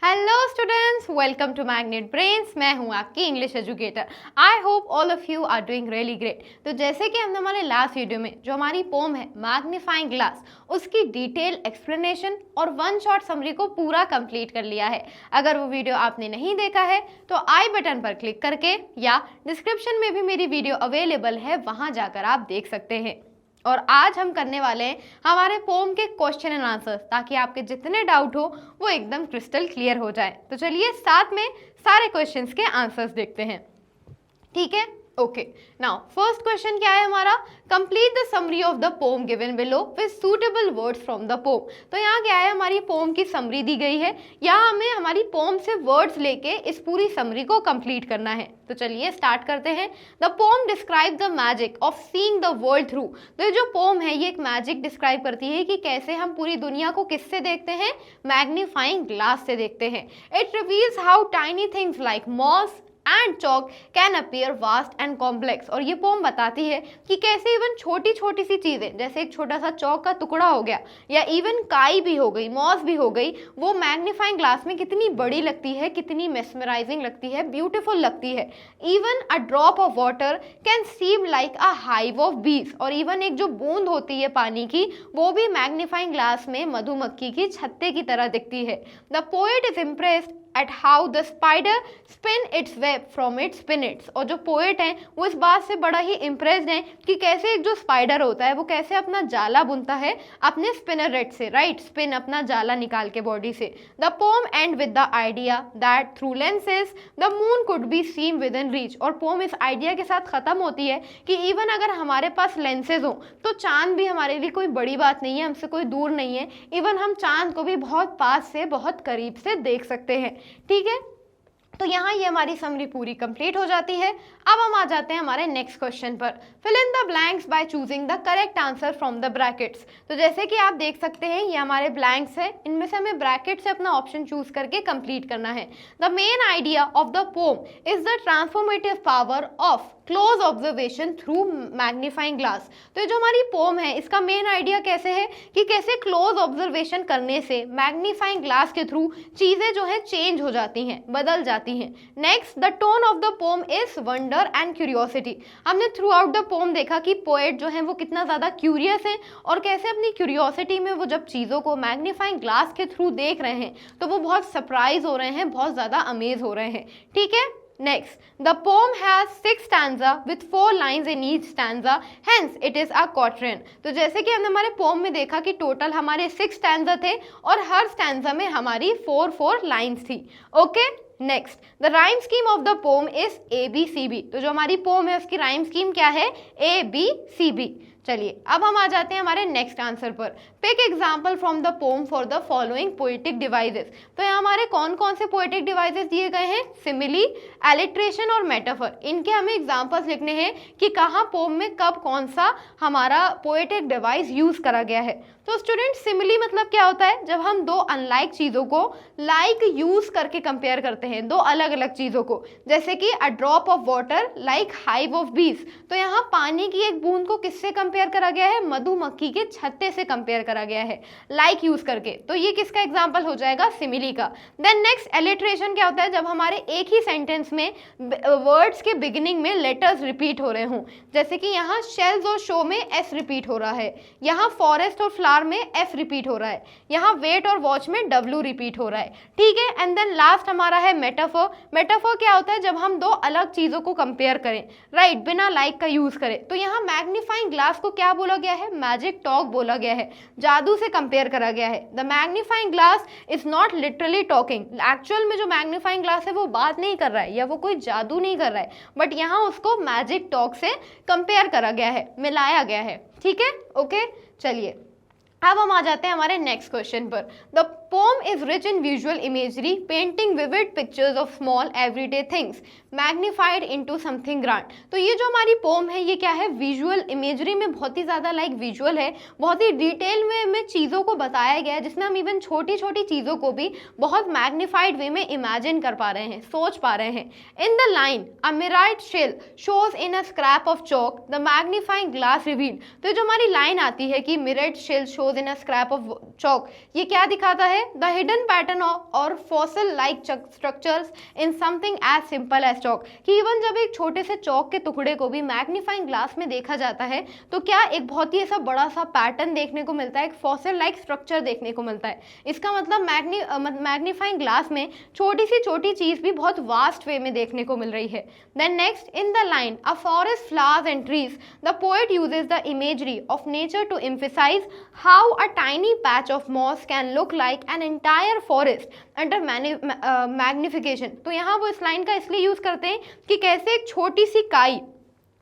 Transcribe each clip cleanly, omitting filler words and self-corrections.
Hello students, welcome to Magnet Brains. मैं हूं आपकी English educator. I hope all of you are doing really great. तो जैसे कि हमने हमारे लास्ट वीडियो में जो हमारी पोम है मैग्नीफाइंग ग्लास, उसकी डिटेल एक्सप्लेनेशन और वन शॉट समरी को पूरा कंप्लीट कर लिया है। अगर वो वीडियो आपने नहीं देखा है तो आई बटन पर क्लिक करके या डिस्क्रिप्शन में भी मेरी वीडियो अवेलेबल है, वहां जाकर आप देख सकते हैं। और आज हम करने वाले हैं हमारे पोम के क्वेश्चन एंड आंसर्स, ताकि आपके जितने डाउट हो वो एकदम क्रिस्टल क्लियर हो जाए। तो चलिए साथ में सारे क्वेश्चंस के आंसर्स देखते हैं। ठीक है, ओके। नाउ फर्स्ट क्वेश्चन क्या है हमारा? Complete the summary of the pome given below with suitable words from the poem. तो यहाँ क्या है, हमारी पोम की समरी दी गई है। यहाँ हमें हमारी पोम से वर्ड्स लेके इस पूरी समरी को कंप्लीट करना है। तो चलिए स्टार्ट करते हैं। The pome describe the magic of seeing the world through. तो ये जो पोम है ये एक मैजिक डिस्क्राइब करती है कि कैसे हम पूरी दुनिया को किससे देखते हैं? मैग्नीफाइंग ग्लास से देखते हैं। It reveals how tiny things like moss and chalk can appear vast and complex. और ये पोम बताती है कि कैसे इवन छोटी छोटी सी चीज़ें, जैसे एक छोटा सा चॉक का टुकड़ा हो गया या इवन काई भी हो गई, मॉस भी हो गई, वो मैग्नीफाइंग ग्लास में कितनी बड़ी लगती है, कितनी मेस्मराइजिंग लगती है, ब्यूटीफुल लगती है। Even a drop of water can seem like a hive of बीज। और इवन एक जो बूंद होती है पानी की, वो भी मैग्नीफाइंग ग्लास में मधुमक्खी की छत्ते की तरह दिखती है। The poet is impressed at how the spider spin its web from its spinets। और जो पोएट हैं वो इस बात से बड़ा ही इम्प्रेस्ड हैं कि कैसे एक जो स्पाइडर होता है वो कैसे अपना जाला बुनता है अपने स्पिनरेट से, राइट? स्पिन अपना जाला निकाल के बॉडी से। The pome and with the idea that through lenses the moon could be seen with in reach. और पोम इस आइडिया के साथ खत्म होती है कि इवन अगर हमारे पास लेंसेज हो तो चांद भी हमारे लिए कोई बड़ी बात नहीं है, हमसे कोई दूर नहीं है। इवन हम चांद को भी बहुत पास से, बहुत करीब से देख सकते हैं। ठीक है, तो यहाँ ये हमारी समरी पूरी कंप्लीट हो जाती है। अब हम आ जाते हैं हमारे नेक्स्ट क्वेश्चन पर। Fill in the blanks by choosing the correct answer from the brackets. तो जैसे कि आप देख सकते हैं ये हमारे ब्लैंक्स है, इनमें से हमें ब्रैकेट से अपना ऑप्शन चूज करके कंप्लीट करना है। The main idea of the pome is the transformative power of close observation through magnifying glass. तो ये जो हमारी पोम है इसका मेन आइडिया कैसे है कि कैसे क्लोज ऑब्जर्वेशन करने से मैग्नीफाइंग ग्लास के थ्रू चीजें जो है चेंज हो जाती हैं, बदल जाती हैं। Next, the tone of the pome is wonder and curiosity. हमने थ्रू आउट द पोम देखा कि पोएट जो है वो कितना ज्यादा क्यूरियस है और कैसे अपनी क्यूरियोसिटी में वो जब चीजों को मैग्नीफाइंग ग्लास के थ्रू देख रहे हैं तो वो बहुत सरप्राइज हो रहे हैं, बहुत ज्यादा अमेज हो रहे हैं। ठीक है, next, the poem has 6 stanza with 4 lines in each stanza, hence it is a quatrain। तो जैसे कि हमने हमारे पोम में देखा कि टोटल हमारे 6 stanza थे और हर stanza में हमारी 4 लाइन्स थी। Okay, next, the rhyme scheme of the pome is ABCB। तो जो हमारी पोम है उसकी राइम स्कीम क्या है? ABCB। चलिए अब हम आ जाते हैं हमारे नेक्स्ट आंसर पर। Pick example from the poem for the following poetic devices. तो यहाँ हमारे कौन कौन से पोएटिक डिवाइसेस दिए गए हैं? सिमिली, एलिट्रेशन और मेटाफर। इनके हमें एग्जाम्पल्स लिखने हैं कि कहाँ पोम में कब कौन सा हमारा पोएटिक डिवाइस यूज करा गया है। तो स्टूडेंट, सिमिली मतलब क्या होता है? जब हम दो अनलाइक चीज़ों को लाइक यूज करके कंपेयर करते हैं, दो अलग अलग चीज़ों को, जैसे कि अ drop of water like hive of बीज। तो यहाँ पानी की एक बूंद को किससे कंपेयर करा गया है? मधुमक्खी के छत्ते से कंपेयर करा गया है लाइक यूज करके। तो ये किसका एग्जाम्पल हो जाएगा? सिमिली का। देन नेक्स्ट, एलिट्रेशन क्या होता है? जब हमारे एक ही सेंटेंस में वर्ड्स के बिगिनिंग में लेटर्स रिपीट हो रहे हों, जैसे कि यहाँ शेल्स और शो में एस रिपीट हो रहा है, यहाँ फॉरेस्ट और फ्लावर में एफ रिपीट हो रहा है, यहाँ वेट और वॉच में डब्ल्यू रिपीट हो रहा है। ठीक है, एंड देन लास्ट हमारा है मेटाफर। मेटाफर क्या होता है? जब हम दो अलग चीजों को कंपेयर करें, राइट, बिना लाइक का यूज करें। तो यहाँ मैग्नीफाइंग ग्लास को क्या बोला गया है? मैजिक टॉक बोला गया है, जादू से कंपेयर करा गया है। The magnifying glass is not literally talking. Actual में जो मैग्नीफाइंग ग्लास है वो बात नहीं कर रहा है या वो कोई जादू नहीं कर रहा है, बट यहाँ उसको मैजिक टॉक से कंपेयर करा गया है, मिलाया गया है। ठीक है, ओके। चलिए अब हम आ जाते हैं हमारे नेक्स्ट क्वेश्चन पर। The pome is rich in visual imagery, painting vivid pictures of small everyday things magnified into something grand. तो ये जो हमारी पोम है ये क्या है? विजुअल इमेजरी में बहुत ही ज़्यादा लाइक विजुअल है, बहुत ही डिटेल में चीज़ों को बताया गया है, जिसमें हम इवन छोटी छोटी चीज़ों को भी बहुत मैग्नीफाइड वे में इमेजिन कर पा रहे हैं, सोच पा रहे हैं। In the line a mirrored shell shows in a scrap of chalk the magnifying glass reveal. तो जो हमारी लाइन आती है कि mirrored shell shows in a scrap of chalk, ये क्या दिखाता है? है द हिडन पैटर्न और fossil like structures in something as simple as chalk, कि इवन जब एक छोटे से चौक के टुकड़े को भी मैग्नीफाइंग ग्लास में देखा जाता है तो क्या एक बहुत ही ऐसा बड़ा सा पैटर्न देखने को मिलता है, एक फॉसिल लाइक स्ट्रक्चर देखने को मिलता है। इसका मतलब मैग्नीफाइंग ग्लास में छोटी सी छोटी चीज भी बहुत वास्ट वे में देखने को मिल रही है। Then next, in the line a forest, flowers and trees, the poet uses the imagery of nature to emphasize how a tiny patch of moss can look like an entire forest under magnification। तो यहाँ वो इस line का इसलिए use करते हैं कि कैसे एक छोटी सी काई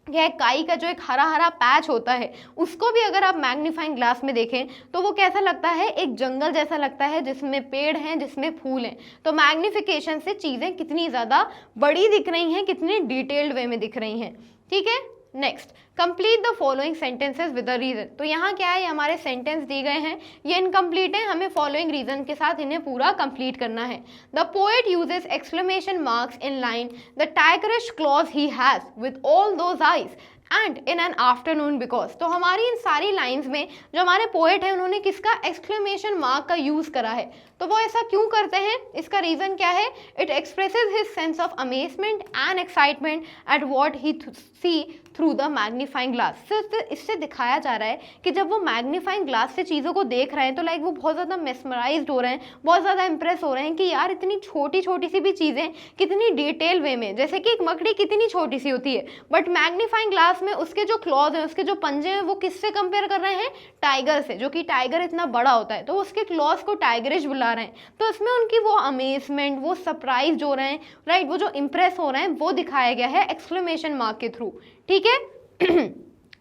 या काई का जो एक हरा हरा पैच होता है उसको भी अगर आप मैग्नीफाइंग ग्लास में देखें तो वो कैसा लगता है, एक जंगल जैसा लगता है जिसमें पेड़ हैं, जिसमें फूल हैं। तो मैग्नीफिकेशन से चीज़ें कितनी ज़्यादा बड़ी दिख रही हैं, कितनी डिटेल्ड वे में दिख रही हैं। ठीक है, next, complete the following sentences with a reason. तो यहाँ क्या है, ये हमारे सेंटेंस दिए गए हैं, ये इनकम्प्लीट है, हमें फॉलोइंग रीजन के साथ इन्हें पूरा कंप्लीट करना है। The poet uses exclamation marks in line the tigerish claws he has with all those eyes and in an afternoon because. तो हमारी इन सारी लाइन्स में जो हमारे पोएट है उन्होंने किसका एक्सक्लेमेशन मार्क का यूज करा है। तो वो ऐसा क्यों करते हैं, इसका रीजन क्या है, it expresses his sense of amazement and excitement at what he see through the magnifying glass. इससे दिखाया जा रहा है कि जब वो मैग्नीफाइंग ग्लास से चीज़ों को देख रहे हैं तो लाइक वो बहुत ज़्यादा मेस्मराइज्ड हो रहे हैं, बहुत ज़्यादा इंप्रेस हो रहे हैं कि यार इतनी छोटी छोटी सी भी चीज़ें कितनी डिटेल वे में, जैसे कि एक मकड़ी कितनी छोटी सी होती है बट मैग्नीफाइंग ग्लास में उसके जो क्लॉज हैं, उसके जो पंजे हैं, वो किससे कंपेयर कर रहे हैं, टाइगर से, जो कि टाइगर इतना बड़ा होता है तो उसके क्लॉज को टाइगरिश बुला रहे हैं। तो इसमें उनकी वो अमेजमेंट, वो सरप्राइज हो रहे हैं, राइट, वो जो इंप्रेस हो रहे हैं वो दिखाया गया है एक्सक्लेमेशन मार्क के थ्रू। ठीक है,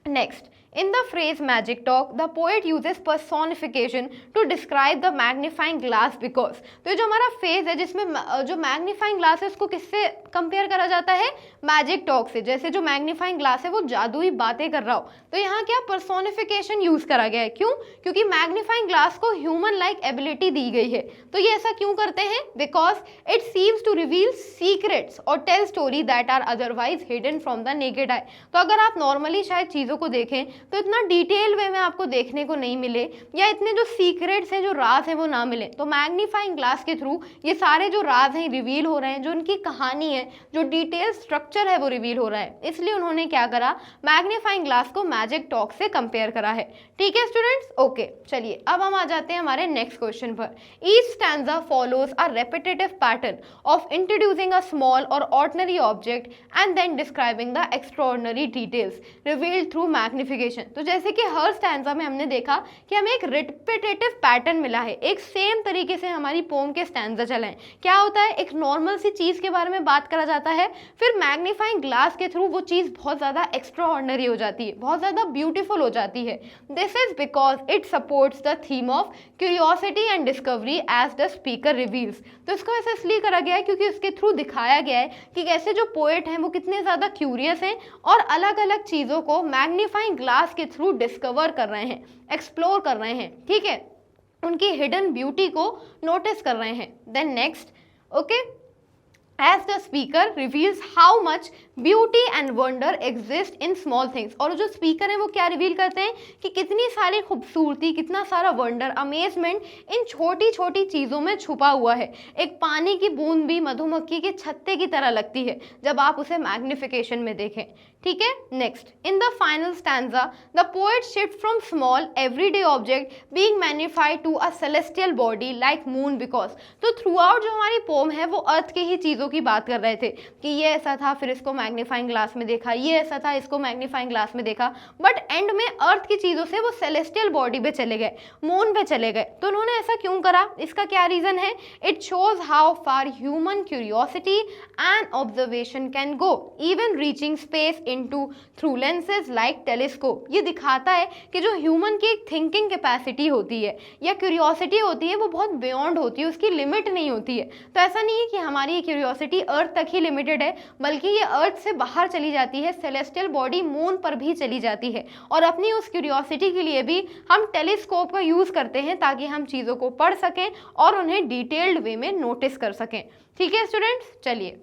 next, in the phrase magic talk the poet uses personification to describe the magnifying glass because। तो ये जो हमारा फेज है जिसमें जो मैग्नीफाइंग ग्लास है उसको किससे कंपेयर करा जाता है, मैजिक टॉक से, जैसे जो मैग्नीफाइंग ग्लास है वो जादुई बातें कर रहा हो। तो यहाँ क्या पर्सोनिफिकेशन यूज करा गया है, क्यों, क्योंकि मैग्नीफाइंग ग्लास को ह्यूमन लाइक एबिलिटी दी गई है। तो ये ऐसा क्यों करते हैं, because it seems to reveal secrets और tell story that are otherwise hidden from the naked eye. तो अगर आप नॉर्मली शायद चीज़ों को देखें तो इतना डिटेल वे में आपको देखने को नहीं मिले, या इतने जो सीक्रेट्स हैं, जो राज हैं वो ना मिले। तो मैग्नीफाइंग ग्लास के थ्रू ये सारे जो राज हैं रिवील हो रहे हैं, जो उनकी कहानी है, जो डिटेल स्ट्रक्चर है वो रिवील हो रहा है। इसलिए उन्होंने क्या करा, मैग्नीफाइंग ग्लास को मैजिक टॉक से कंपेयर करा है। ठीक है स्टूडेंट्स, ओके, चलिए अब हम आ जाते हैं हमारे नेक्स्ट क्वेश्चन पर। Each stanza follows a repetitive pattern of introducing a small और ordinary object and then describing the extraordinary details revealed through magnification. तो जैसे कि हर स्टैंजा में हमने देखा कि हमें एक रिपीटेटिव पैटर्न मिला है, एक सेम तरीके से हमारी पोम के स्टैंजा चले हैं। क्या होता है, एक नॉर्मल सी चीज़ के बारे में बात करा जाता है, फिर मैग्नीफाइंग ग्लास के थ्रू वो चीज़ बहुत ज़्यादा एक्स्ट्रा ऑर्डिनरी हो जाती है, बहुत ज़्यादा ब्यूटीफुल हो जाती है। This is because it supports the theme of curiosity and discovery as the speaker reveals. तो इसको ऐसा इसलिए करा गया है क्योंकि उसके थ्रू दिखाया गया है कि कैसे जो पोएट हैं वो कितने ज़्यादा क्यूरियस हैं और अलग अलग चीज़ों को मैग्नीफाइंग ग्लास के थ्रू डिस्कवर कर रहे हैं, एक्सप्लोर कर रहे हैं। ठीक है, उनकी हिडन ब्यूटी को नोटिस कर रहे हैं। Then next, okay, as the speaker reveals how much beauty and wonder exist in small things. और जो स्पीकर हैं वो क्या रिवील करते हैं कि कितनी सारी खूबसूरती, कितना सारा वंडर, अमेजमेंट इन छोटी छोटी चीज़ों में छुपा हुआ है। एक पानी की बूंद भी मधुमक्खी के छत्ते की तरह लगती है जब आप उसे मैग्निफिकेशन में देखें। ठीक है, next, in the final stanza the poet shift from small everyday object being magnified to a celestial body like moon because. तो थ्रू आउट जो हमारी पोम है वो अर्थ के ही चीज़ों की बात कर रहे थे कि ये ऐसा था, फिर इसको मैग्नीफाइंग ग्लास में देखा, ये ऐसा था, इसको मैग्नीफाइंग ग्लास में देखा, बट एंड में अर्थ की चीज़ों से वो सेलेस्टियल बॉडी पे चले गए, मून पे चले गए। तो उन्होंने ऐसा क्यों करा, इसका क्या रीज़न है, it shows how far human curiosity and observation can go even reaching space into through lenses like telescope. ये दिखाता है कि जो ह्यूमन की एक थिंकिंग कैपेसिटी होती है या क्यूरियोसिटी होती है वो बहुत बियॉन्ड होती है, उसकी लिमिट नहीं होती है। तो ऐसा नहीं है कि हमारी ये क्यूरियोसिटी अर्थ तक ही लिमिटेड है, बल्कि ये अर्थ से बाहर चली जाती है, सेलेस्टियल बॉडी मून पर भी चली जाती है। और अपनी उस क्यूरियोसिटी के लिए भी हम टेलीस्कोप का यूज़ करते हैं ताकि हम चीज़ों को पढ़ सकें और उन्हें डिटेल्ड वे में नोटिस कर सकें। ठीक है स्टूडेंट्स, चलिए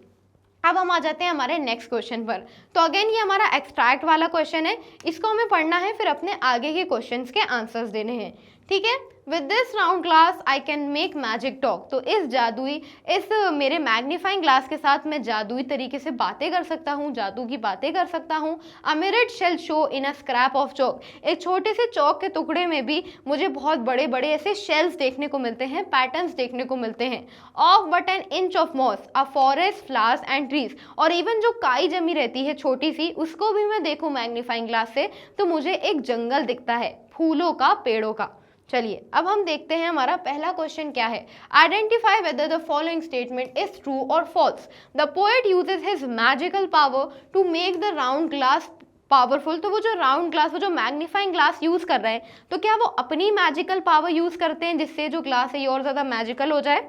अब हम आ जाते हैं हमारे नेक्स्ट क्वेश्चन पर। तो अगेन ये हमारा एक्सट्रैक्ट वाला क्वेश्चन है, इसको हमें पढ़ना है, फिर अपने आगे के क्वेश्चंस के आंसर्स देने हैं। ठीक है। With this round glass I can make magic talk, तो इस मेरे मैग्नीफाइंग ग्लास के साथ मैं जादुई तरीके से बातें कर सकता हूँ, जादू की बातें कर सकता हूँ। A mirrored shell show in a scrap of chalk, एक छोटे से चौक के टुकड़े में भी मुझे बहुत बड़े बड़े ऐसे शेल्स देखने को मिलते हैं, पैटर्न्स देखने को मिलते हैं। Of but an inch of moss, a forest, flowers and trees, और इवन जो काई जमी रहती है छोटी सी, उसको भी मैं देखूं मैग्नीफाइंग ग्लास से तो मुझे एक जंगल दिखता है, फूलों का, पेड़ों का। चलिए अब हम देखते हैं हमारा पहला क्वेश्चन क्या है। Identify whether the following statement is true और false. The poet uses his magical power to make the round glass powerful. तो वो जो राउंड ग्लास, वो जो मैग्नीफाइंग ग्लास यूज कर रहे हैं, तो क्या वो अपनी मैजिकल पावर यूज करते हैं जिससे जो ग्लास है ये और ज्यादा मैजिकल हो जाए?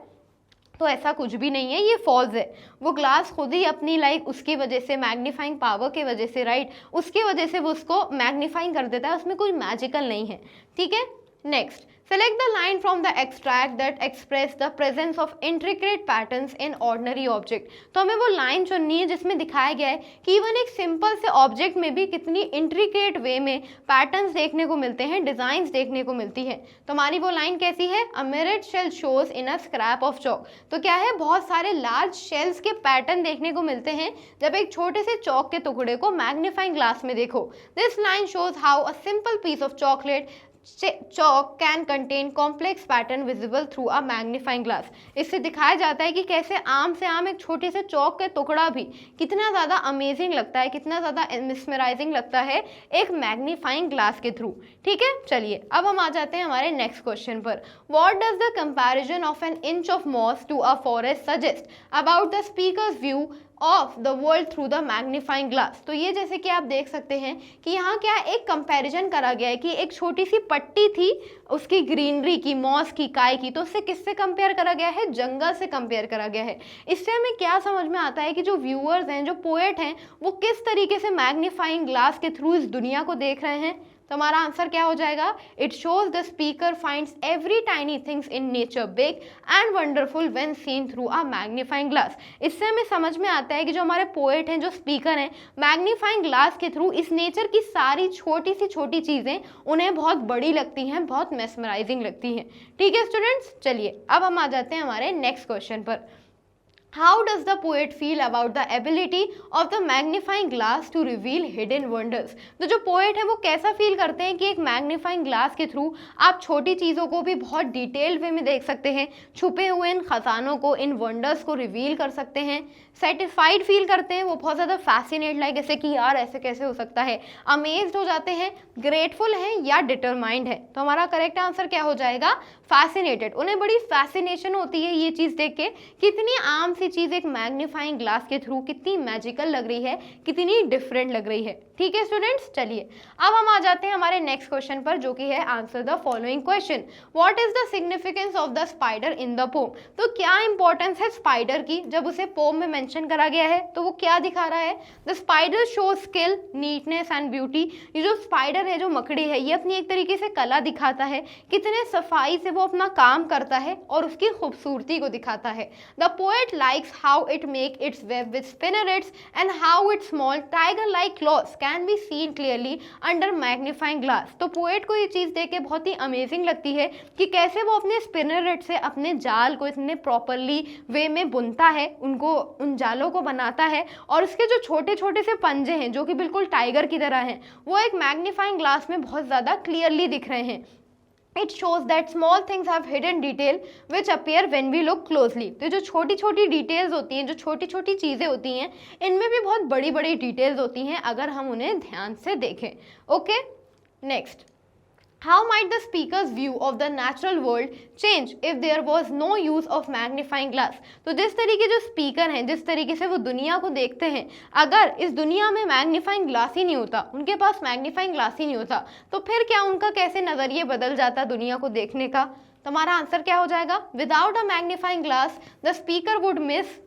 तो ऐसा कुछ भी नहीं है, ये फॉल्स है। वो ग्लास खुद ही अपनी उसकी वजह से, मैग्नीफाइंग पावर की वजह से, राइट, उसकी वजह से वो उसको मैग्नीफाइंग कर देता है, उसमें कोई मैजिकल नहीं है। ठीक है, next, select the line from the extract that express the presence of intricate patterns in ordinary object। तो हमें वो लाइन चुननी है जिसमें दिखाया गया है कि इवन एक सिंपल से ऑब्जेक्ट में भी कितनी इंट्रिकेट वे में पैटर्न्स देखने को मिलते हैं, डिजाइंस देखने को मिलती है। तो हमारी वो लाइन कैसी है? A mirrored shell shows in a scrap of chalk. तो क्या है, बहुत सारे लार्ज शेल्स के पैटर्न देखने को मिलते हैं जब एक छोटे से चौक के टुकड़े को मैग्नीफाइंग ग्लास में देखो। This line shows how a simple piece of chocolate chalk can contain complex pattern visible through a magnifying glass। इससे दिखाया जाता है कि कैसे आम से आम एक छोटे से चौक का टुकड़ा भी कितना ज़्यादा अमेजिंग लगता है, कितना ज़्यादा मिसमराइजिंग लगता है एक मैग्नीफाइंग ग्लास के थ्रू। ठीक है, चलिए अब हम आ जाते हैं हमारे नेक्स्ट क्वेश्चन पर। What does the comparison of an inch of moss to a forest suggest about the speaker's view of the world through the magnifying glass. तो ये जैसे कि आप देख सकते हैं कि यहाँ क्या एक कंपैरिजन करा गया है कि एक छोटी सी पट्टी थी उसकी ग्रीनरी की, मॉस की, काय की, तो उससे किससे कंपेयर करा गया है? जंगल से कंपेयर करा गया है। इससे हमें क्या समझ में आता है कि जो व्यूअर्स हैं, जो पोएट हैं, वो किस तरीके से मैग्नीफाइंग ग्लास के थ्रू इस दुनिया को देख रहे हैं। तो हमारा आंसर क्या हो जाएगा? It shows the speaker finds every tiny things in nature big and wonderful when seen through a magnifying glass. इससे हमें समझ में आता है कि जो हमारे पोएट हैं, जो स्पीकर हैं, मैग्नीफाइंग ग्लास के थ्रू इस नेचर की सारी छोटी सी छोटी चीज़ें उन्हें बहुत बड़ी लगती हैं, बहुत मेस्मराइजिंग लगती हैं। ठीक है स्टूडेंट्स, चलिए अब हम आ जाते हैं हमारे नेक्स्ट क्वेश्चन पर। How does the poet feel about the ability of the magnifying glass to reveal hidden wonders? तो जो पोएट है वो कैसा फील करते हैं कि एक मैग्नीफाइंग ग्लास के थ्रू आप छोटी चीज़ों को भी बहुत डिटेल्ड वे में देख सकते हैं, छुपे हुए इन खजानों को, इन वंडर्स को रिवील कर सकते हैं। सेटिस्फाइड फील करते हैं वो, बहुत ज़्यादा फैसिनेट, लाइक ऐसे कि यार ऐसे कैसे हो सकता है, अमेज्ड हो जाते हैं, ग्रेटफुल हैं या डिटरमाइंड है। तो हमारा करेक्ट आंसर क्या हो जाएगा? फैसिनेटेड। उन्हें बड़ी फैसिनेशन होती है ये चीज़ देख के, कितनी आम सी चीज़ एक मैग्नीफाइंग ग्लास के थ्रू कितनी मैजिकल लग रही है, कितनी डिफरेंट लग रही है। ठीक है स्टूडेंट्स, चलिए अब हम आ जाते हैं हमारे नेक्स्ट क्वेश्चन पर, जो कि है answer the following question. What is the significance of the spider in the poem? तो क्या इंपॉर्टेंस है स्पाइडर की जब उसे पोम में मेंशन करा गया है? तो वो क्या दिखा रहा है? The spider show skill, neatness and beauty. ये जो स्पाइडर है, जो मकड़ी है, ये अपनी एक तरीके से कला दिखाता है, कितने सफाई से वो अपना काम करता है और उसकी खूबसूरती को दिखाता है। The poet likes how it make its web with spinnerets and how its small tiger like claws can be seen clearly under magnifying glass. तो पोएट को ये चीज़ देख के बहुत ही अमेजिंग लगती है कि कैसे वो अपने स्पिनरेट से अपने जाल को इतने प्रॉपरली वे में बुनता है, उनको, उन जालों को बनाता है, और उसके जो छोटे छोटे से पंजे हैं जो कि बिल्कुल टाइगर की तरह हैं, वो एक मैग्नीफाइंग ग्लास में बहुत ज़्यादा क्लियरली दिख रहे हैं। It shows that small things have hidden detail which appear when we look closely। तो जो छोटी छोटी डिटेल्स होती हैं, जो छोटी छोटी चीज़ें होती हैं, इनमें भी बहुत बड़ी बड़ी डिटेल्स होती हैं अगर हम उन्हें ध्यान से देखें। Okay, next, How might the speaker's view of the natural world change if there was no use of magnifying glass? तो जिस तरीके जो स्पीकर हैं, जिस तरीके से वो दुनिया को देखते हैं, अगर इस दुनिया में मैग्नीफाइंग ग्लास ही नहीं होता, उनके पास मैग्नीफाइंग ग्लास ही नहीं होता, तो फिर क्या उनका कैसे नज़रिए बदल जाता दुनिया को देखने का? तो हमारा आंसर क्या हो जाएगा? Without a magnifying glass the speaker would miss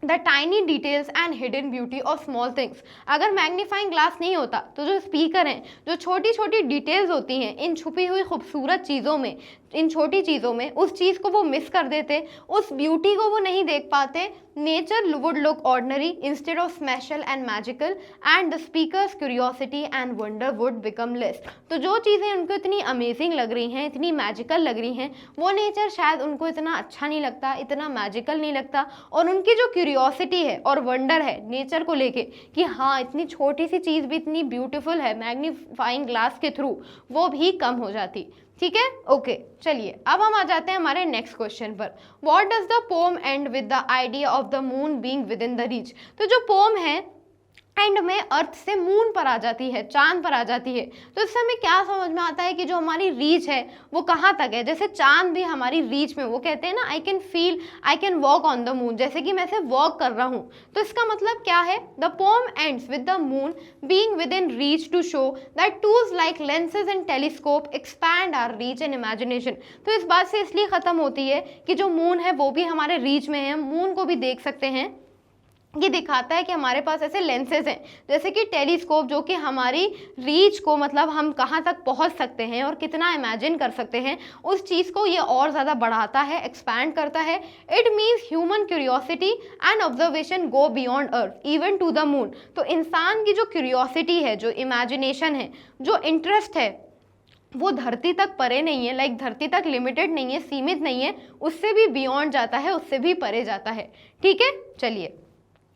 the tiny details and hidden beauty of small things. अगर मैग्नीफाइंग ग्लास नहीं होता तो जो स्पीकर हैं, जो छोटी छोटी डिटेल्स होती हैं, इन छुपी हुई खूबसूरत चीज़ों में इन छोटी चीज़ों में उस चीज़ को वो मिस कर देते, उस ब्यूटी को वो नहीं देख पाते। Nature would look ordinary instead of special and magical and the speakers curiosity and wonder would become less. तो जो चीज़ें उनको इतनी अमेजिंग लग रही हैं, इतनी मैजिकल लग रही हैं, वो नेचर शायद उनको इतना अच्छा नहीं लगता, इतना मैजिकल नहीं लगता, और उनकी जो क्यूरियोसिटी है और वंडर है नेचर को लेके कि हाँ इतनी छोटी सी चीज़ भी इतनी ब्यूटीफुल है, मैग्नीफाइंग ग्लास के थ्रू, वो भी कम हो जाती। ठीक है, ओके, चलिए अब हम आ जाते हैं हमारे नेक्स्ट क्वेश्चन पर। What does the pome and with the idea of the moon being with in the reach. तो जो पोम है एंड में अर्थ से मून पर आ जाती है, चांद पर आ जाती है, तो इससे हमें क्या समझ में आता है कि जो हमारी रीच है वो कहाँ तक है। जैसे चांद भी हमारी रीच में, वो कहते हैं ना I can feel, I can walk on the moon, जैसे कि मैं ऐसे वॉक कर रहा हूँ। तो इसका मतलब क्या है, the poem ends with the moon being within reach to show that tools like lenses and telescope expand our reach and imagination. तो इस बात से इसलिए ख़त्म होती है कि जो मून है वो भी हमारे रीच में है, मून को भी देख सकते हैं। ये दिखाता है कि हमारे पास ऐसे लेंसेज हैं जैसे कि टेलीस्कोप, जो कि हमारी रीच को, मतलब हम कहाँ तक पहुँच सकते हैं और कितना इमेजिन कर सकते हैं, उस चीज़ को ये और ज़्यादा बढ़ाता है, एक्सपैंड करता है। It means human curiosity and observation go beyond earth even to the moon. तो इंसान की जो क्यूरियोसिटी है, जो इमेजिनेशन है, जो इंटरेस्ट है, वो धरती तक परे नहीं है, लाइक धरती तक लिमिटेड नहीं है, सीमित नहीं है, उससे भी बियॉन्ड जाता है, उससे भी परे जाता है। ठीक है, चलिए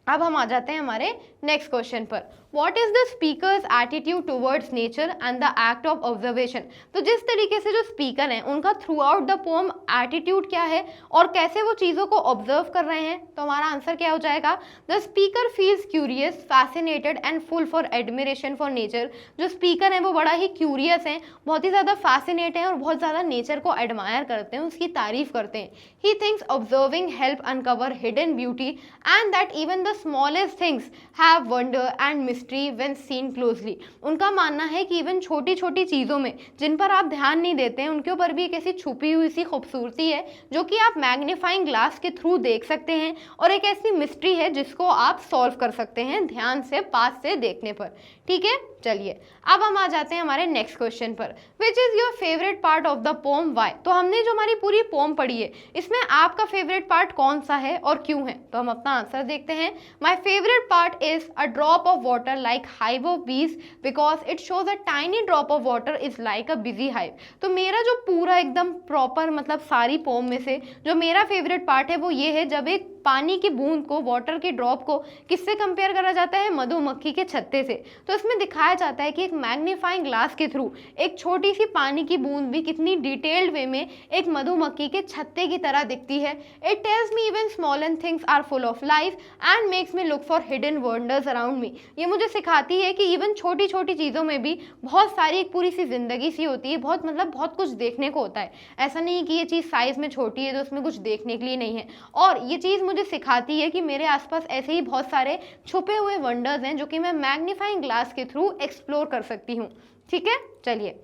अब हम आ जाते हैं हमारे नेक्स्ट क्वेश्चन पर। What is the speaker's attitude towards nature and the act of observation। तो जिस तरीके से जो स्पीकर हैं उनका through out the pome attitude क्या है और कैसे वो चीज़ों को ऑब्जर्व कर रहे हैं, तो हमारा आंसर क्या हो जाएगा, the speaker feels curious, fascinated and full for admiration for nature. जो स्पीकर हैं वो बड़ा ही क्यूरियस हैं, बहुत ही ज़्यादा फैसिनेट हैं और बहुत ज़्यादा नेचर को एडमायर करते हैं, उसकी तारीफ करते हैं। He thinks observing help uncover hidden beauty and that even the smallest things have wonder and mystery when seen closely. उनका मानना है कि इवन छोटी छोटी चीज़ों में जिन पर आप ध्यान नहीं देते हैं, उनके ऊपर भी एक ऐसी छुपी हुई सी खूबसूरती है जो कि आप मैग्नीफाइंग ग्लास के थ्रू देख सकते हैं, और एक ऐसी मिस्ट्री है जिसको आप सॉल्व कर सकते हैं ध्यान से, पास से देखने पर। ठीक है, चलिए अब हम आ जाते हैं हमारे नेक्स्ट क्वेश्चन पर। Which is your favourite part of the poem, why. तो हमने जो हमारी पूरी पोम पढ़ी है, इसमें आपका फेवरेट पार्ट कौन सा है और क्यों है, तो हम अपना आंसर देखते हैं। My favourite part is a drop of water like hive of bees because it shows a tiny drop of water is like a busy hive. तो मेरा जो पूरा एकदम प्रॉपर, मतलब सारी पोम में से जो मेरा फेवरेट पार्ट है वो ये है, जब एक पानी की बूंद को, वाटर के ड्रॉप को किससे कंपेयर करा जाता है, मधुमक्खी के छत्ते से। तो इसमें दिखाया जाता है कि एक मैग्नीफाइंग ग्लास के थ्रू एक छोटी सी पानी की बूंद भी कितनी डिटेल्ड वे में एक मधुमक्खी के छत्ते की तरह दिखती है। It tells me even small and things are full of life and makes me look for hidden wonders around me. ये मुझे सिखाती है कि इवन छोटी छोटी चीज़ों में भी बहुत सारी एक पूरी सी जिंदगी सी होती है, बहुत मतलब बहुत कुछ देखने को होता है। ऐसा नहीं कि ये चीज़ साइज में छोटी है तो उसमें कुछ देखने के लिए नहीं है। और ये चीज़ मुझे सिखाती है कि मेरे आसपास ऐसे ही बहुत सारे छुपे हुए वंडर्स हैं जो कि मैं मैग्नीफाइंग ग्लास के थ्रू एक्सप्लोर कर सकती हूँ। ठीक है, चलिए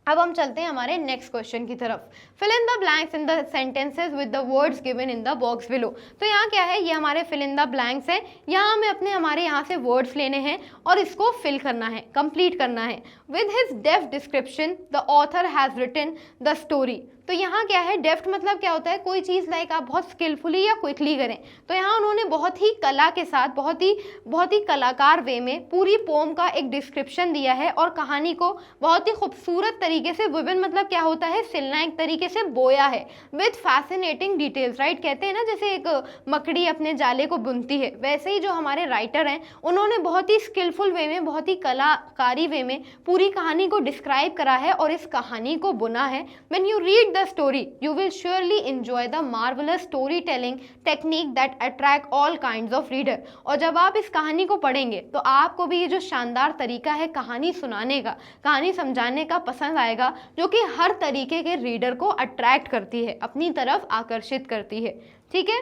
अब हम चलते हैं हमारे नेक्स्ट क्वेश्चन की तरफ। Fill in the blanks in the sentences with the words given in the box below. तो यहाँ क्या है, ये हमारे फिल इन द ब्लैंक्स है। यहाँ हमें हमारे यहाँ से वर्ड्स लेने हैं और इसको फिल करना है, कंप्लीट करना है। With his deft description the author has written the story. तो यहाँ क्या है, डेफ्ट मतलब क्या होता है, कोई चीज़ लाइक आप बहुत स्किलफुली या क्विकली करें। तो यहाँ उन्होंने बहुत ही कला के साथ, बहुत ही कलाकार वे में पूरी पोम का एक डिस्क्रिप्शन दिया है और कहानी को बहुत ही खूबसूरत तरीके से, विभिन्न मतलब क्या होता है, सिलनायक तरीके से बोया है। विद फैसिनेटिंग डिटेल्स, राइट, कहते हैं ना जैसे एक मकड़ी अपने जाले को बुनती है, वैसे ही जो हमारे राइटर हैं उन्होंने बहुत ही स्किलफुल वे में, बहुत ही कलाकारी वे में पूरी कहानी को डिस्क्राइब करा है और इस कहानी को बुना है। When you read the story you will surely enjoy the marvelous storytelling technique that attract all kinds of reader। और जब आप इस कहानी को पढ़ेंगे तो आपको भी ये जो शानदार तरीका है कहानी सुनाने का, कहानी समझाने का पसंद आएगा, जो कि हर तरीके के रीडर को अट्रैक्ट करती है, अपनी तरफ आकर्षित करती है। ठीक है,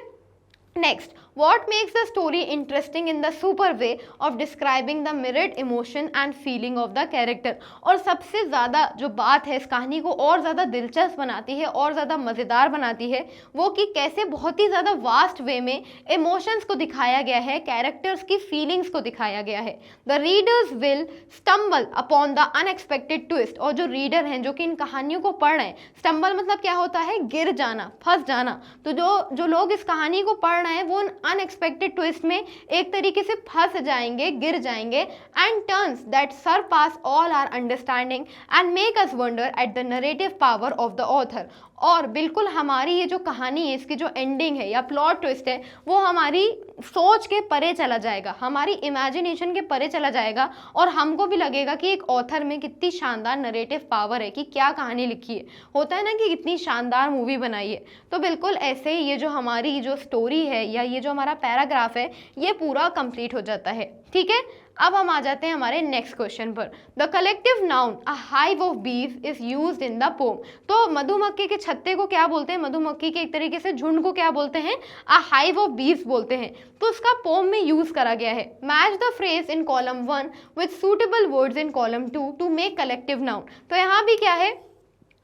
next, what makes the story interesting in the super way of describing the mirrored emotion and feeling of the character. और सबसे ज़्यादा जो बात है इस कहानी को और ज़्यादा दिलचस्प बनाती है और ज़्यादा मज़ेदार बनाती है वो कि कैसे बहुत ही ज़्यादा वास्ट वे में इमोशंस को दिखाया गया है, कैरेक्टर्स की फीलिंग्स को दिखाया गया है। The readers will stumble upon the unexpected twist. और जो रीडर हैं जो कि इन कहानियों को पढ़ रहे हैं, स्टम्बल मतलब क्या होता है, गिर जाना, फंस जाना। तो जो लोग इस कहानी को पढ़ रहे हैं वो अनएक्सपेक्टेड ट्विस्ट में एक तरीके से फंस जाएंगे, गिर जाएंगे। And turns that surpass all our understanding and make us wonder at the narrative power of the author. और बिल्कुल हमारी ये जो कहानी है, इसकी जो एंडिंग है या प्लॉट ट्विस्ट है, वो हमारी सोच के परे चला जाएगा, हमारी इमेजिनेशन के परे चला जाएगा। और हमको भी लगेगा कि एक ऑथर में कितनी शानदार नरेटिव पावर है, कि क्या कहानी लिखी है। होता है ना कि कितनी शानदार मूवी बनाई है। तो बिल्कुल ऐसे ही ये जो हमारी जो स्टोरी है या ये जो हमारा पैराग्राफ है, ये पूरा कंप्लीट हो जाता है। ठीक है, अब हम आ जाते हैं हमारे नेक्स्ट क्वेश्चन पर। The collective noun a hive of bees is used in the poem. तो मधुमक्खी के छत्ते को क्या बोलते हैं, मधुमक्खी के एक तरीके से झुंड को क्या बोलते हैं, अ हाइव ऑफ बीज बोलते हैं। तो उसका पोम में यूज करा गया है। Match the phrase in column 1 with suitable words in column 2 to make collective noun. तो यहाँ भी क्या है,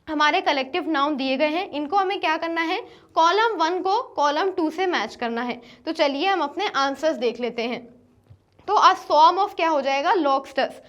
हमारे कलेक्टिव नाउन दिए गए हैं, इनको हमें क्या करना है, कॉलम 1 को कॉलम 2 से मैच करना है। तो चलिए हम अपने आंसर्स देख लेते हैं। तो अ स्वॉर्म ऑफ क्या हो जाएगा, लोकस्टस,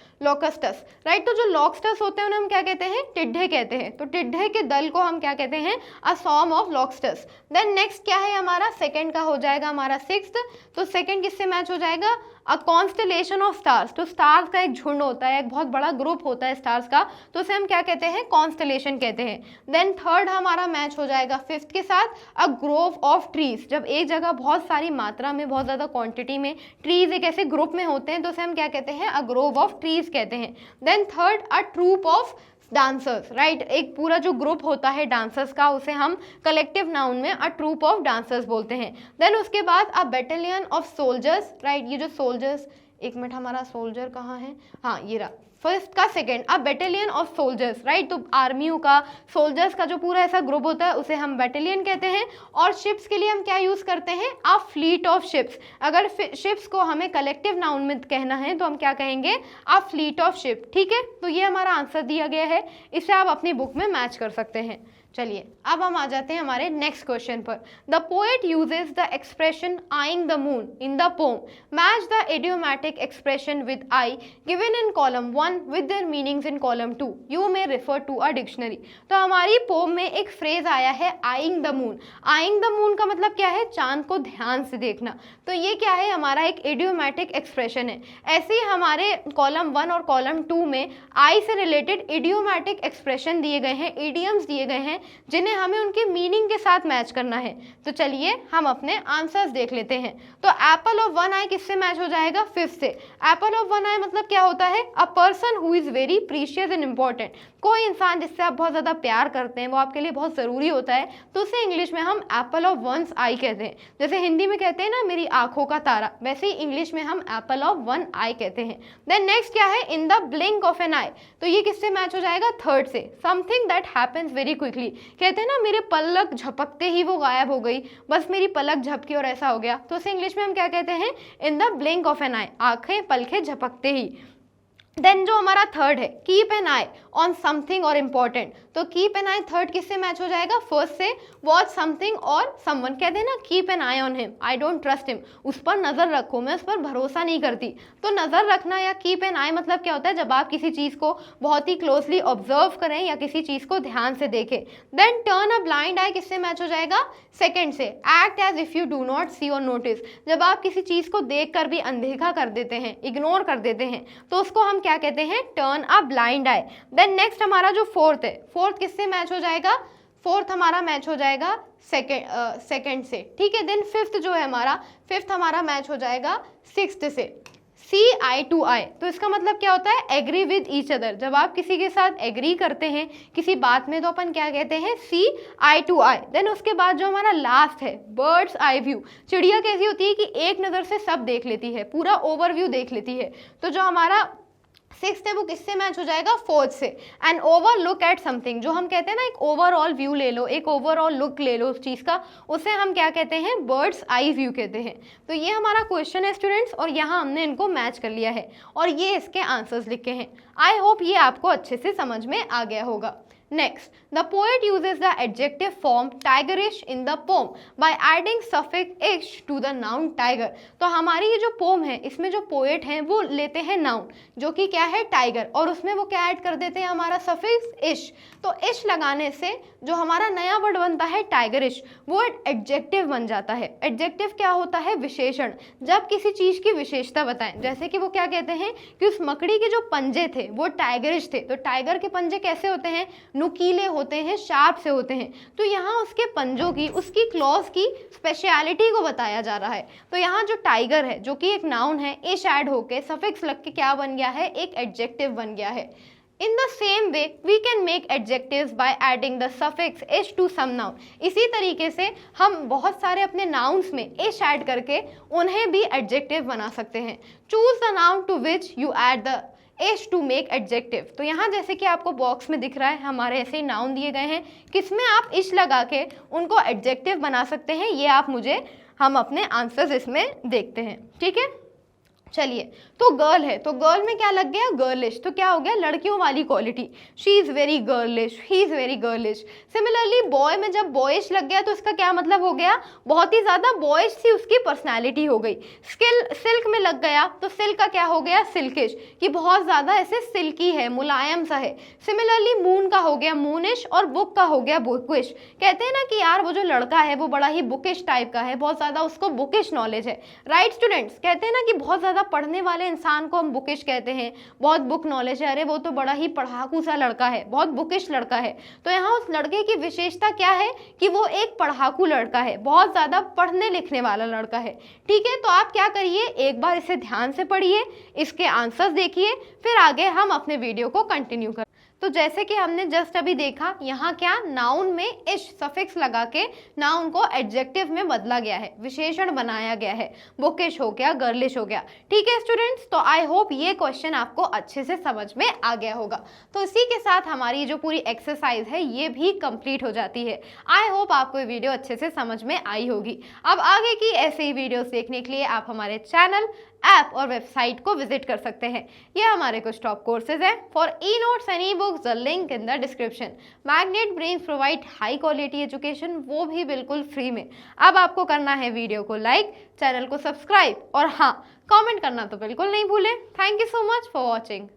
राइट। तो जो लॉकस्टस होते हैं उन्हें हम क्या कहते हैं, टिड्ढे कहते हैं। तो टिड्ढे के दल को हम क्या कहते हैं, अ स्वॉर्म ऑफ लॉकस्टस। देन नेक्स्ट क्या है हमारा, सेकंड का हो जाएगा हमारा 6th। तो सेकंड किससे मैच हो जाएगा, अ कॉन्स्टलेशन ऑफ स्टार्स। तो स्टार्स का एक झुंड होता है, एक बहुत बड़ा ग्रुप होता है स्टार्स का, तो उसे हम क्या कहते हैं, कॉन्स्टलेशन कहते हैं। देन थर्ड हमारा मैच हो जाएगा 5th के साथ, अ ग्रोव ऑफ ट्रीज। जब एक जगह बहुत सारी मात्रा में, बहुत ज़्यादा क्वांटिटी में ट्रीज एक ऐसे ग्रुप में होते हैं तो उसे हम क्या कहते हैं, अ ग्रोव ऑफ ट्रीज कहते हैं। Then third, a troupe of dancers, right. एक पूरा जो ग्रुप होता है डांसर्स का, उसे हम कलेक्टिव नाउन में अ ट्रूप ऑफ डांसर्स बोलते हैं। देन उसके बाद अ बैटेलियन ऑफ सोल्जर्स, राइट। ये जो सोल्जर्स, एक मिनट, हमारा सोल्जर कहाँ है, हाँ ये रहा, फर्स्ट का second, a battalion of soldiers, right. तो आर्मियों का, सोल्जर्स का जो पूरा ऐसा ग्रुप होता है उसे हम बैटेलियन कहते हैं। और शिप्स के लिए हम क्या यूज करते हैं, अ फ्लीट ऑफ शिप्स। अगर शिप्स को हमें कलेक्टिव नाउन में कहना है तो हम क्या कहेंगे, अ फ्लीट ऑफ शिप। ठीक है, तो ये हमारा आंसर दिया गया है, इसे आप अपनी बुक में मैच कर सकते हैं। चलिए अब हम आ जाते हैं हमारे नेक्स्ट क्वेश्चन पर। The poet uses the expression eyeing the moon in the poem. Match the idiomatic expression with eye given in column 1 with their meanings in column 2। You may refer to a dictionary. तो हमारी poem में एक phrase आया है eyeing the moon. Eyeing the moon का मतलब क्या है, चांद को ध्यान से देखना। तो ये क्या है, हमारा एक इडियोमैटिक एक्सप्रेशन है। ऐसे ही हमारे कॉलम 1 और कॉलम 2 में आई से रिलेटेड इडियोमैटिक एक्सप्रेशन दिए गए हैं, इडियम्स दिए गए हैं, जिन्हें हमें उनके मीनिंग के साथ मैच करना है। तो चलिए हम अपने आंसर्स देख लेते हैं। तो एप्पल ऑफ वन आई किससे मैच हो जाएगा, 5th से। एप्पल ऑफ वन आई मतलब क्या होता है, a person who is very precious and important. कोई इंसान जिससे आप बहुत ज़्यादा प्यार करते हैं, वो आपके लिए बहुत ज़रूरी होता है, तो उसे इंग्लिश में हम एप्पल ऑफ वन्स आई कहते हैं। जैसे हिंदी में कहते हैं ना मेरी आंखों का तारा, वैसे ही इंग्लिश में हम एप्पल ऑफ वन आई कहते हैं। देन नेक्स्ट क्या है, in the blink of an eye. तो ये किससे मैच हो जाएगा, 3rd से। Something that happens very quickly. कहते हैं ना मेरे पलक झपकते ही वो गायब हो गई, बस मेरी पलक झपकी और ऐसा हो गया, तो उसे इंग्लिश में हम क्या कहते हैं, in the blink of an eye, आंखें पलकें झपकते ही। देन जो हमारा 3rd है, keep an eye on something और इम्पॉर्टेंट। तो कीप एन आई 3rd किससे मैच हो जाएगा, 1st से। वॉच समथिंग और समवन, कहते हैं ना keep an eye on him, I don't trust him, उस पर नजर रखो, मैं उस पर भरोसा नहीं करती। तो नजर रखना या कीप एन आई मतलब क्या होता है, जब आप किसी चीज को बहुत ही क्लोजली ऑब्जर्व करें या किसी चीज को ध्यान से देखें। Then turn a blind eye किससे मैच हो जाएगा, 2nd से। Act as if you do not see और नोटिस, जब आप किसी चीज को देख कर भी अनदेखा कर देते हैं, इग्नोर कर देते हैं, तो उसको हम क्या कहते हैं, turn a blind eye. Then next हमारा जो 4th है, 4th किससे मैच हो जाएगा, 4th हमारा मैच हो जाएगा सेकंड से। ठीक है, देन 5th जो है हमारा, 5th हमारा मैच हो जाएगा 6th से। सी आई टू आई, तो इसका मतलब क्या होता है, एग्री विद ईच अदर। जब आप किसी के साथ एग्री करते हैं किसी बात में तो अपन क्या कहते हैं, सी आई टू आई। देन उसके बाद जो हमारा लास्ट है, बर्ड्स आई व्यू। चिड़िया कैसी होती है कि एक नज़र से सब देख लेती है, पूरा ओवरव्यू देख लेती है। तो जो हमारा सिक्स्थ है वो किससे मैच हो जाएगा, फोर्थ से। And over look at something, जो हम कहते हैं ना एक ओवरऑल व्यू ले लो, एक ओवरऑल लुक ले लो उस चीज़ का, उसे हम क्या कहते हैं, बर्ड्स आई व्यू कहते हैं। तो ये हमारा क्वेश्चन है स्टूडेंट्स, और यहाँ हमने इनको मैच कर लिया है और ये इसके आंसर्स लिखे हैं। आई होप ये आपको अच्छे से समझ में आ गया होगा। Next, the poet uses the adjective form tigerish in the poem by adding suffix ish to the noun tiger। तो हमारी ये जो पोम है इसमें जो पोएट हैं वो लेते हैं नाउन जो कि क्या है, टाइगर, और उसमें वो क्या ऐड कर देते हैं, हमारा सफिक्स इश। तो इश लगाने से जो हमारा नया वर्ड बनता है टाइगरिश, वो एडजेक्टिव बन जाता है। एडजेक्टिव क्या होता है, विशेषण, जब किसी चीज़ की विशेषता बताएं। जैसे कि वो क्या कहते हैं कि उस मकड़ी के जो पंजे थे वो टाइगरिश थे। तो टाइगर के पंजे कैसे होते हैं, नुकीले होते हैं, शार्प से होते हैं। तो यहाँ उसके पंजों की, उसकी क्लॉज की स्पेशलिटी को बताया जा रहा है। तो यहाँ जो टाइगर है जो कि एक नाउन है, इश ऐड होके सफिक्स लग के क्या बन गया है, एक एडजेक्टिव बन गया है। In the same way, we can make adjectives by adding the suffix ish to some noun। इसी तरीके से हम बहुत सारे अपने nouns में ish ऐड करके उन्हें भी adjective बना सकते हैं। Choose the noun to which you add the ish to make adjective। तो यहाँ जैसे कि आपको बॉक्स में दिख रहा है, हमारे ऐसे नाउन दिए गए हैं, किसमें आप ish लगा के उनको adjective बना सकते हैं, ये आप हम अपने आंसर्स इसमें देखते हैं। ठीक है, चलिए। तो गर्ल है, तो गर्ल में क्या लग गया, गर्लिश। तो क्या हो गया, लड़कियों वाली quality, she is very girlish, he is very girlish. Similarly boy में जब बॉयश लग गया तो इसका क्या मतलब हो गया, बहुत ही ज़्यादा बॉयश सी उसकी पर्सनैलिटी हो गई। सिल्क में लग गया तो सिल्क का क्या हो गया, सिल्किश, कि बहुत ज़्यादा ऐसे सिल्की है, मुलायम सा है। सिमिलरली मून का हो गया मूनिश, और बुक का हो गया बुकिश। कहते हैं ना कि यार वो जो लड़का है वो बड़ा ही बुकिश टाइप का है, बहुत ज़्यादा उसको बुकिश नॉलेज है। राइट स्टूडेंट्स, कहते हैं ना कि बहुत ज़्यादा पढ़ने वाले इंसान को हम बुकिश कहते हैं, बहुत बुक नॉलेज है, अरे वो तो बड़ा ही पढ़ाकू सा लड़का है, बहुत बुकिश लड़का है। तो यहाँ उस लड़के की विशेषता क्या है कि वो एक पढ़ाकू लड़का है, बहुत ज़्यादा पढ़ने लिखने वाला लड़का है। ठीक है, तो आप क्या करिए, एक बार इसे ध्यान से पढ़िए, इसके आंसर्स देखिए, फिर आगे हम अपने वीडियो को कंटिन्यू करें। तो जैसे कि हमने जस्ट अभी देखा, यहाँ क्या नाउन में इश सफिक्स लगा के नाउन को एडजेक्टिव में बदला गया है, विशेषण बनाया गया है, बुकिश हो गया, गर्लिश हो गया। ठीक है स्टूडेंट्स, तो आई होप ये क्वेश्चन आपको अच्छे से समझ में आ गया होगा। तो इसी के साथ हमारी जो पूरी एक्सरसाइज है ये भी कंप्लीट हो जाती है। आई होप आपको ये वीडियो अच्छे से समझ में आई होगी। अब आगे की ऐसे ही वीडियोस देखने के लिए आप हमारे चैनल, ऐप और वेबसाइट को विजिट कर सकते हैं। ये हमारे कुछ टॉप कोर्सेज हैं। For e notes and e books the link in the description. Magnet brains provide high quality education, वो भी बिल्कुल फ्री में। अब आपको करना है वीडियो को लाइक, चैनल को सब्सक्राइब, और हाँ, कमेंट करना तो बिल्कुल नहीं भूलें। Thank you so much for watching.